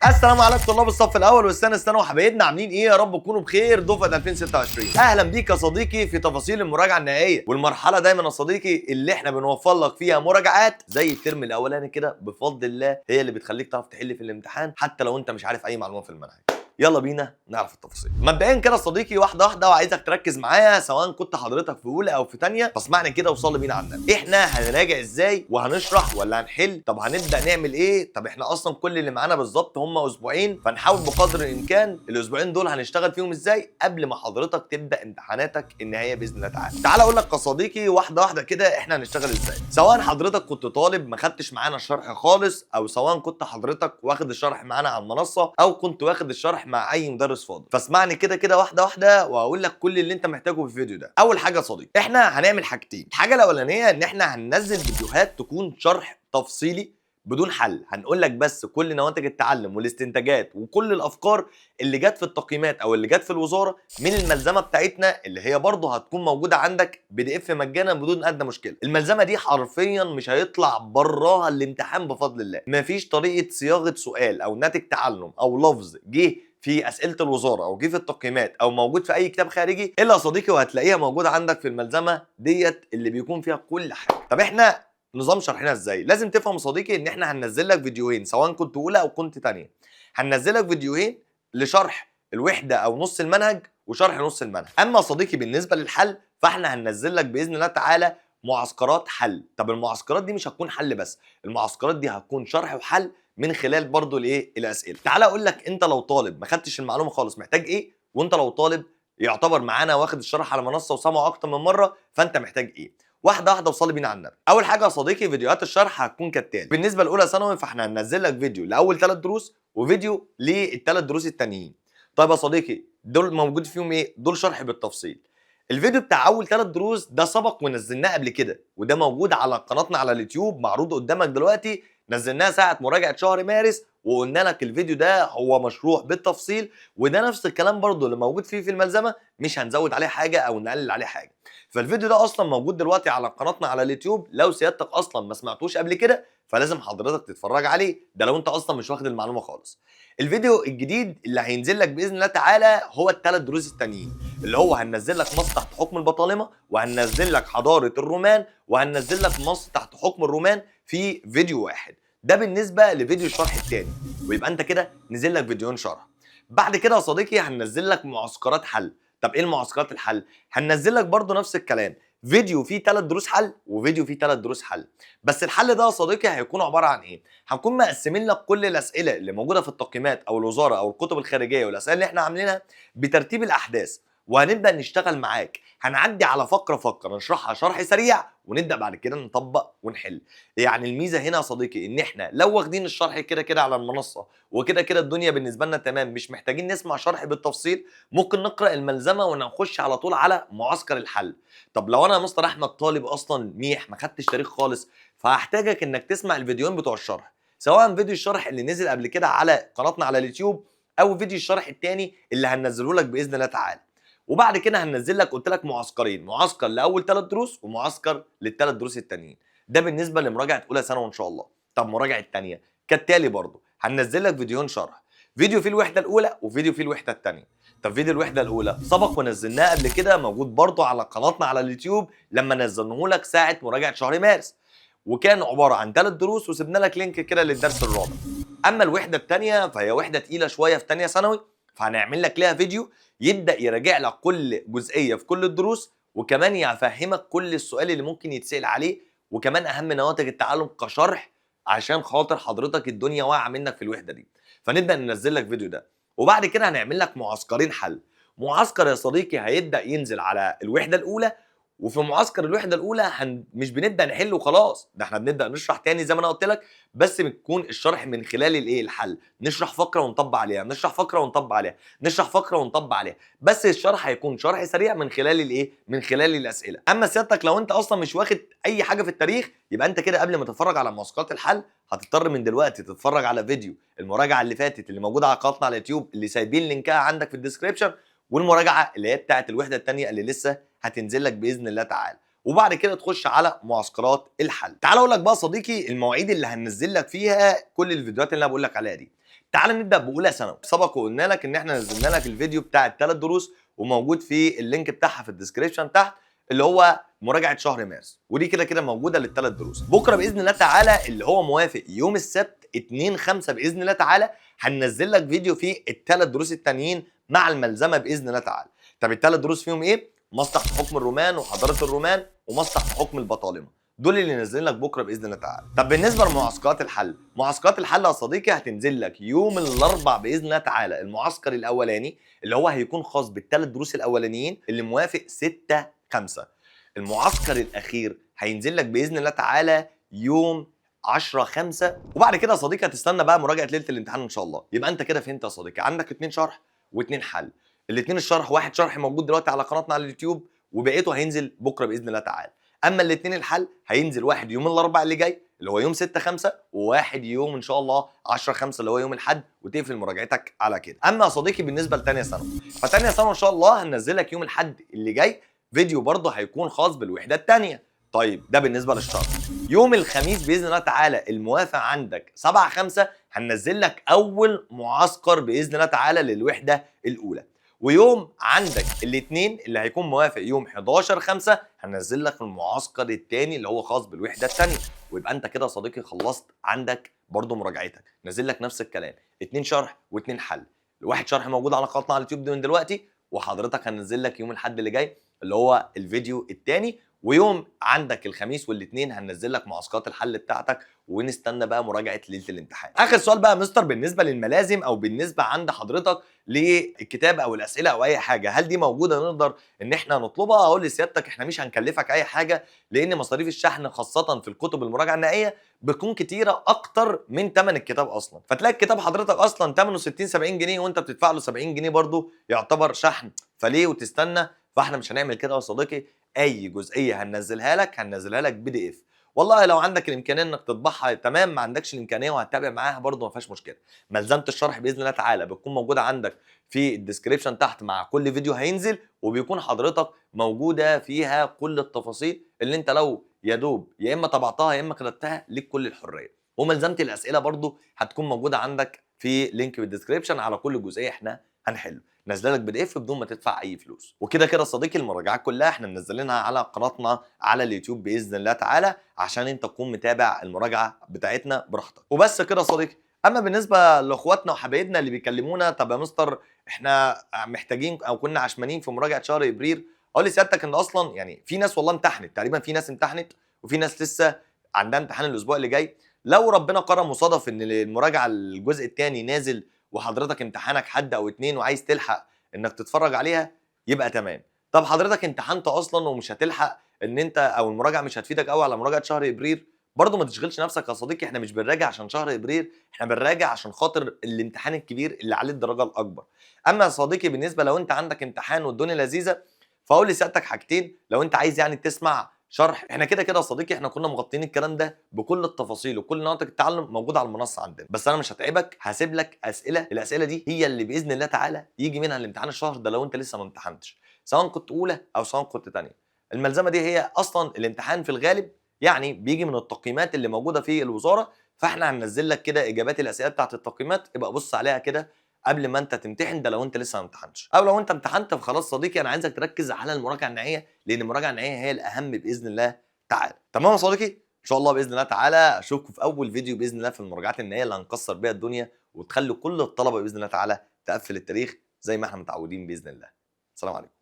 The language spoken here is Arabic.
السلام عليكم طلاب الصف الاول والثاني الثانوي وحبايبنا، عاملين ايه؟ يا رب تكونوا بخير. دفعه 2026 اهلا بيك يا صديقي في تفاصيل المراجعه النهائيه، والمرحله دايما يا صديقي اللي احنا بنوفر لك فيها مراجعات زي الترم الاولاني كده بفضل الله، هي اللي بتخليك تعرف تحل في الامتحان حتى لو انت مش عارف اي معلومه في المنهج. يلا بينا نعرف التفاصيل. مبدئيا كده يا صديقي واحده واحده، وعايزك تركز معايا سواء كنت حضرتك في اولى او في ثانيه، فاسمعني كده وصلي بينا على النبي. احنا هنراجع ازاي وهنشرح ولا هنحل؟ طب هنبدا نعمل ايه؟ طب احنا اصلا كل اللي معانا بالظبط هم اسبوعين، فنحاول بقدر الامكان الاسبوعين دول هنشتغل فيهم ازاي قبل ما حضرتك تبدا امتحاناتك النهائيه باذن الله تعالى. تعال اقول لك يا صديقي واحده واحده كده احنا هنشتغل ازاي. سواء حضرتك كنت طالب ما خدتش معانا الشرح خالص، او سواء كنت حضرتك واخد الشرح معانا على المنصه، او كنت واخد الشرح مع اي مدرس فاضي، فاسمعني كده واحده واحده وهقول لك كل اللي انت محتاجه في الفيديو ده. اول حاجه يا صديقي احنا هنعمل حاجتين. الحاجه الاولانيه ان احنا هننزل فيديوهات تكون شرح تفصيلي بدون حل، هنقول لك بس كل نواتج التعلم والاستنتاجات وكل الافكار اللي جت في التقييمات او اللي جت في الوزاره من الملزمه بتاعتنا، اللي هي برضه هتكون موجوده عندك PDF مجانا بدون ادنى مشكله. الملزمه دي حرفيا مش هيطلع براها الامتحان بفضل الله، مفيش طريقه صياغه سؤال او ناتج تعلم او لفظ جه في اسئله الوزاره او جه في التقييمات او موجود في اي كتاب خارجي الا يا صديقي وهتلاقيها موجوده عندك في الملزمه ديت اللي بيكون فيها كل حاجه. طب احنا نظام شرحنا ازاي؟ لازم تفهم يا صديقي ان احنا هننزل لك فيديوهين سواء كنت اولى او كنت ثانيه، هننزل لك فيديوهين لشرح الوحده او نص المنهج وشرح نص المنهج. اما يا صديقي بالنسبه للحل فاحنا هننزل لك باذن الله تعالى معسكرات حل. طب المعسكرات دي مش هتكون حل بس، المعسكرات دي هتكون شرح وحل من خلال برضو الايه الاسئله. تعال اقول لك انت لو طالب ما خدتش المعلومه خالص محتاج ايه، وانت لو طالب يعتبر معانا واخد الشرح على منصه وسامعه اكتر من مره فانت محتاج ايه. واحده واحده وصلي بينا على النبي. اول حاجه يا صديقي فيديوهات الشرح هتكون كالتالي. بالنسبه لاولى ثانوي فاحنا هننزل لك فيديو لاول 3 دروس وفيديو للثلاث دروس التانيين. طيب يا صديقي دول موجود فيهم ايه؟ دول شرح بالتفصيل. الفيديو بتاع اول 3 دروس ده سبق ونزلناه قبل كده، وده موجود على قناتنا على اليوتيوب معروض قدامك دلوقتي، نزلناه ساعه مراجعه شهر مارس وقلنا لك الفيديو ده هو مشروح بالتفصيل، وده نفس الكلام برضو اللي موجود فيه في الملزمه، مش هنزود عليه حاجه او نقلل عليه حاجه. فالفيديو ده اصلا موجود دلوقتي على قناتنا على اليوتيوب، لو سيادتك اصلا ما سمعتوش قبل كده فلازم حضرتك تتفرج عليه، ده لو انت اصلا مش واخد المعلومه خالص. الفيديو الجديد اللي هينزل لك باذن الله تعالى هو الثلاث دروس التانيين، اللي هو هننزل لك مصر تحت حكم البطالمه، وهننزل لك حضاره الرومان، وهننزل لك مصر تحت حكم الرومان في فيديو واحد. ده بالنسبه لفيديو الشرح الثاني، ويبقى انت كده نزل لك فيديوهين شرح. بعد كده يا صديقي هننزل لك معسكرات حل. طب ايه المعسكرات الحل؟ هننزل لك برضو نفس الكلام، فيديو فيه 3 دروس حل وفيديو فيه 3 دروس حل. بس الحل ده يا صديقي هيكون عباره عن ايه؟ هنكون مقسمين لك كل الاسئله اللي موجوده في التقييمات او الوزاره او الكتب الخارجيه والاسئله اللي احنا عاملينها بترتيب الاحداث، وهنبدا نشتغل معاك، هنعدي على فقره فقره نشرحها شرح سريع ونبدا بعد كده نطبق ونحل. يعني الميزه هنا يا صديقي ان احنا لو واخدين الشرح كده على المنصه وكده الدنيا بالنسبه لنا تمام، مش محتاجين نسمع شرح بالتفصيل، ممكن نقرا الملزمه ونخش على طول على معسكر الحل. طب لو انا يا مستر احمد طالب اصلا ميح ما خدتش تاريخ خالص، فهحتاجك انك تسمع الفيديوهين بتوع الشرح، سواء فيديو الشرح اللي نزل قبل كده على قناتنا على اليوتيوب او فيديو الشرح الثاني اللي هننزله لك باذن الله تعالى. وبعد كده هننزل لك قلت لك معسكرين، معسكر لاول 3 دروس ومعسكر للثلاث دروس التانيين. ده بالنسبه لمراجعه اولى ثانوي ان شاء الله. طب مراجعه الثانيه كالتالي برضو، هننزل لك فيديوهين شرح، فيديو فيه الوحده الاولى وفيديو فيه الوحده الثانيه. طب فيديو الوحده الاولى سبق ونزلناه قبل كده، موجود برضو على قناتنا على اليوتيوب لما نزلناه لك ساعه مراجعه شهر مارس، وكان عباره عن 3 دروس وسبنا لك لينك كده للدرس الرابع. اما الوحده الثانيه فهي وحده تقيله شويه في ثانيه ثانوي، فهنعمل لك ليها فيديو يبدا يراجع لك كل جزئيه في كل الدروس، وكمان يفهمك كل السؤال اللي ممكن يتسال عليه، وكمان اهم نواتج التعلم كشرح عشان خاطر حضرتك الدنيا واقعه منك في الوحده دي، فنبدا ننزل لك فيديو ده. وبعد كده هنعمل لك معسكرين حل. معسكر يا صديقي هيبدا ينزل على الوحده الاولى، وفي معسكر الوحده الاولى مش بنبدا نحل وخلاص، ده احنا بنبدا نشرح تاني زي ما انا قلت لك، بس بتكون الشرح من خلال الايه الحل، نشرح فقره ونطبق عليها، نشرح فقره ونطبق عليها، نشرح فقره ونطبق عليها، بس الشرح هيكون شرح سريع من خلال الايه من خلال الاسئله. اما سيادتك لو انت اصلا مش واخد اي حاجه في التاريخ، يبقى انت كده قبل ما تتفرج على معسكرات الحل هتضطر من دلوقتي تتفرج على فيديو المراجعه اللي فاتت اللي موجوده على قناتنا على اليوتيوب اللي سايبين لينكها عندك في الديسكربشن، والمراجعه اللي هي بتاعه الوحده الثانيه اللي لسه هتنزل لك باذن الله تعالى، وبعد كده تخش على معسكرات الحل. تعال اقول لك بقى صديقي المواعيد اللي هننزل لك فيها كل الفيديوهات اللي انا بقول لك عليها دي. تعال نبدا باولى ثانوي. سبق وقلنا لك ان احنا نزلنا لك الفيديو بتاع الثلاث دروس وموجود في اللينك بتاعها في الديسكريبشن تحت، اللي هو مراجعه شهر مارس، ودي كده كده موجوده للثلاث دروس. بكره باذن الله تعالى اللي هو موافق يوم السبت 2/5 باذن الله تعالى هننزل لك فيديو فيه الثلاث دروس التانيين مع الملزمه باذن الله تعالى. طب الثلاث دروس فيهم ايه؟ مصلح في حكم الرومان وحضاره الرومان ومصلح في حكم البطالمه، دول اللي نازلين لك بكره باذن الله تعالى. طب بالنسبه لمعسكرات الحل، معسكرات الحل يا صديقي هتنزل لك يوم الاربعاء باذن الله تعالى. المعسكر الاولاني اللي هو هيكون خاص بالثلاث دروس الاولانيين اللي موافق 6/5. المعسكر الاخير هينزل لك باذن الله تعالى يوم 10/5، وبعد كده يا صديقي هتستنى بقى مراجعه ليله الامتحان ان شاء الله. يبقى انت كده فهمت يا صديقي، عندك 2 شرح و2 حل. الاثنين الشرح، واحد شرح موجود دلوقتي على قناتنا على اليوتيوب وبقيته هينزل بكره باذن الله تعالى. اما الاثنين الحل هينزل واحد يوم الاربعاء اللي جاي اللي هو يوم 6/5، وواحد يوم ان شاء الله 10/5 اللي هو يوم الاحد، وتقفل مراجعتك على كده. اما يا صديقي بالنسبه لثانيه ثانوي، فثانيه ثانوي ان شاء الله هننزل لك يوم الاحد اللي جاي فيديو برضه هيكون خاص بالوحده الثانيه. طيب ده بالنسبه للشرح. يوم الخميس باذن الله تعالى الموافق عندك 7/5 هننزل لك اول معسكر باذن الله تعالى للوحده الاولى. ويوم عندك الاثنين اللي هيكون موافق يوم 11/5 هننزل لك المعسكر الثاني اللي هو خاص بالوحده الثانيه. ويبقى انت كده يا صديقي خلصت عندك برضو مراجعتك. نزل لك نفس الكلام، 2 شرح و2 حل. الواحد شرح موجود على قناتنا على اليوتيوب من دلوقتي، وحضرتك هننزل لك يوم الاحد اللي جاي اللي هو الفيديو الثاني. ويوم عندك الخميس والاثنين هننزل لك معسكرات الحل بتاعتك، ونستنى بقى مراجعه ليله الامتحان. اخر سؤال بقى يا مستر، بالنسبه للملازم او بالنسبه عند حضرتك للكتاب او الاسئله او اي حاجه، هل دي موجوده نقدر ان احنا نطلبها؟ اقول لسيادتك احنا مش هنكلفك اي حاجه، لان مصاريف الشحن خاصه في الكتب المراجعه النهائيه بتكون كتيره اكتر من ثمن الكتاب اصلا. فتلاقي الكتاب حضرتك اصلا ثمنه 60 70 جنيه وانت بتدفع له 70 جنيه برضه يعتبر شحن، فليه وتستنى؟ فاحنا مش هنعمل كده يا صديقي. اي جزئيه هننزلها لك PDF. والله لو عندك الامكانيه انك تطبعها تمام، ما عندكش الامكانيه وهتتابع معاها برضه ما فيهاش مشكله. ملزمه الشرح باذن الله تعالى بتكون موجوده عندك في الديسكريبشن تحت مع كل فيديو هينزل، وبيكون حضرتك موجوده فيها كل التفاصيل اللي انت لو يا دوب يا اما طبعتها يا اما كتبتها ليك كل الحريه. وملزمه الاسئله برضه هتكون موجوده عندك في لينك في الديسكريبشن على كل جزئيه احنا هنحله، نازله لك PDF بدون ما تدفع اي فلوس. وكده كده صديقي المراجعات كلها احنا منزلينها على قناتنا على اليوتيوب باذن الله تعالى، عشان انت تكون متابع المراجعه بتاعتنا براحتك. وبس كده يا صديقي. اما بالنسبه لاخواتنا وحبايبنا اللي بيكلمونا، طب يا مستر احنا محتاجين او كنا عشمانين في مراجعه شهر ابريل، اقول لسيادتك ان اصلا يعني في ناس والله امتحنت، تقريبا في ناس امتحنت وفي ناس لسه عندها امتحان الاسبوع اللي جاي. لو ربنا كرم وصادف ان المراجعه الجزء الثاني نازل وحضرتك امتحانك حد او اتنين وعايز تلحق انك تتفرج عليها، يبقى تمام. طب حضرتك امتحنت اصلا ومش هتلحق ان انت او المراجعه مش هتفيدك قوي على مراجعه شهر ابريل، برضه ما تشغلش نفسك يا صديقي. احنا مش بنراجع عشان شهر ابريل، احنا بنراجع عشان خاطر الامتحان الكبير اللي عليه الدرجه الاكبر. اما يا صديقي بالنسبه لو انت عندك امتحان والدنيا لذيذه، فاقول لسيادتك حاجتين. لو انت عايز يعني تسمع شرح، احنا كده كده يا صديقي احنا كنا مغطيين الكلام ده بكل التفاصيل وكل نمط التعلم موجود على المنصه عندنا. بس انا مش هتعبك، هسيب لك اسئله، الاسئله دي هي اللي باذن الله تعالى يجي منها الامتحان الشهر ده لو انت لسه ما امتحنتش، سواء كنت اولى او سواء كنت ثانيه. الملزمه دي هي اصلا الامتحان في الغالب يعني بيجي من التقييمات اللي موجوده في الوزاره، فاحنا هننزل لك كده اجابات الاسئله بتاعت التقييمات، ابقى بص عليها كده قبل ما انت تمتحن، ده لو انت لسه ما امتحنتش. او لو انت امتحنت فخلاص صديقي انا عايزك تركز على المراجعه النهائيه، لان المراجعه النهائيه هي الاهم باذن الله تعالى. تمام يا صديقي؟ ان شاء الله باذن الله تعالى اشوفكم في اول فيديو باذن الله في المراجعات النهائيه اللي هنكسر بيها الدنيا وتخلي كل الطلبه باذن الله تعالى تقفل التاريخ زي ما احنا متعودين باذن الله. السلام عليكم.